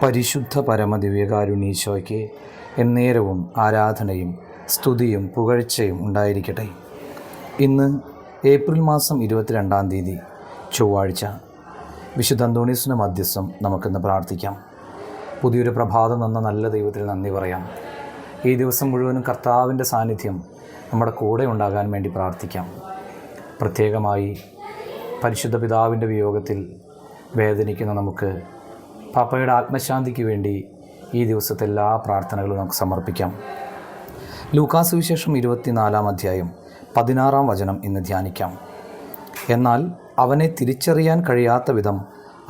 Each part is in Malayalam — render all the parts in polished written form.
പരിശുദ്ധ പരമദിവ്യകാരുണ്യീശോയ്ക്ക് എന്നേരവും ആരാധനയും സ്തുതിയും പുകഴ്ചയും ഉണ്ടായിരിക്കട്ടെ. ഇന്ന് ഏപ്രിൽ മാസം 22-ാം തീയതി ചൊവ്വാഴ്ച. വിശുദ്ധ അന്തോണീസിൻ്റെ മധ്യസ്ഥം നമുക്കിന്ന് പ്രാർത്ഥിക്കാം. പുതിയൊരു പ്രഭാതം തന്ന നല്ല ദൈവത്തിൽ നന്ദി പറയാം. ഈ ദിവസം മുഴുവനും കർത്താവിൻ്റെ സാന്നിധ്യം നമ്മുടെ കൂടെ ഉണ്ടാകാൻ വേണ്ടി പ്രാർത്ഥിക്കാം. പ്രത്യേകമായി പരിശുദ്ധ പിതാവിൻ്റെ വിയോഗത്തിൽ വേദനിക്കുന്ന നമുക്ക് പാപ്പയുടെ ആത്മശാന്തിക്ക് വേണ്ടി ഈ ദിവസത്തെ എല്ലാ പ്രാർത്ഥനകളും നമുക്ക് സമർപ്പിക്കാം. ലൂക്കാ സുവിശേഷം 24-ാം അധ്യായം 16-ാം വചനം ഇന്ന് ധ്യാനിക്കാം. എന്നാൽ അവനെ തിരിച്ചറിയാൻ കഴിയാത്ത വിധം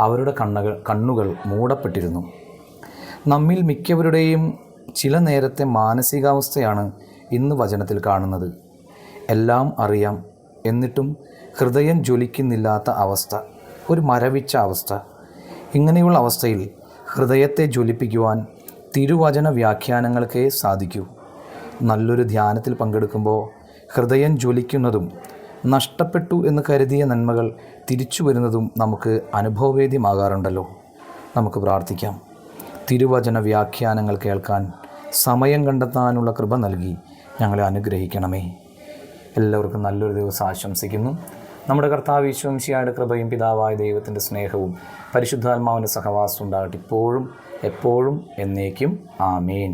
അവരുടെ കണ്ണുകൾ മൂടപ്പെട്ടിരുന്നു. നമ്മിൽ മിക്കവരുടെയും ചില നേരത്തെ മാനസികാവസ്ഥയാണ് ഇന്ന് വചനത്തിൽ കാണുന്നത്. എല്ലാം അറിയാം, എന്നിട്ടും ഹൃദയം ജ്വലിക്കുന്നില്ലാത്ത അവസ്ഥ, ഒരു മരവിച്ച അവസ്ഥ. ഇങ്ങനെയുള്ള അവസ്ഥയിൽ ഹൃദയത്തെ ജ്വലിപ്പിക്കുവാൻ തിരുവചന വ്യാഖ്യാനങ്ങൾക്കേ സാധിക്കൂ. നല്ലൊരു ധ്യാനത്തിൽ പങ്കെടുക്കുമ്പോൾ ഹൃദയം ജ്വലിക്കുന്നതും നഷ്ടപ്പെട്ടു എന്ന് കരുതിയ നന്മകൾ തിരിച്ചു വരുന്നതും നമുക്ക് അനുഭവവേദ്യമാകാറുണ്ടല്ലോ. നമുക്ക് പ്രാർത്ഥിക്കാം. തിരുവചന വ്യാഖ്യാനങ്ങൾ കേൾക്കാൻ സമയം കണ്ടെത്താനുള്ള കൃപ നൽകി ഞങ്ങളെ അനുഗ്രഹിക്കണമേ. എല്ലാവർക്കും നല്ലൊരു ദിവസം ആശംസിക്കുന്നു. നമ്മുടെ കർത്താവ് യേശു മിശിഹായുടെ കൃപയും പിതാവായ ദൈവത്തിൻ്റെ സ്നേഹവും പരിശുദ്ധാത്മാവിൻ്റെ സഹവാസം ഉണ്ടാകട്ടെ, ഇപ്പോഴും എപ്പോഴും എന്നേക്കും. ആമേൻ.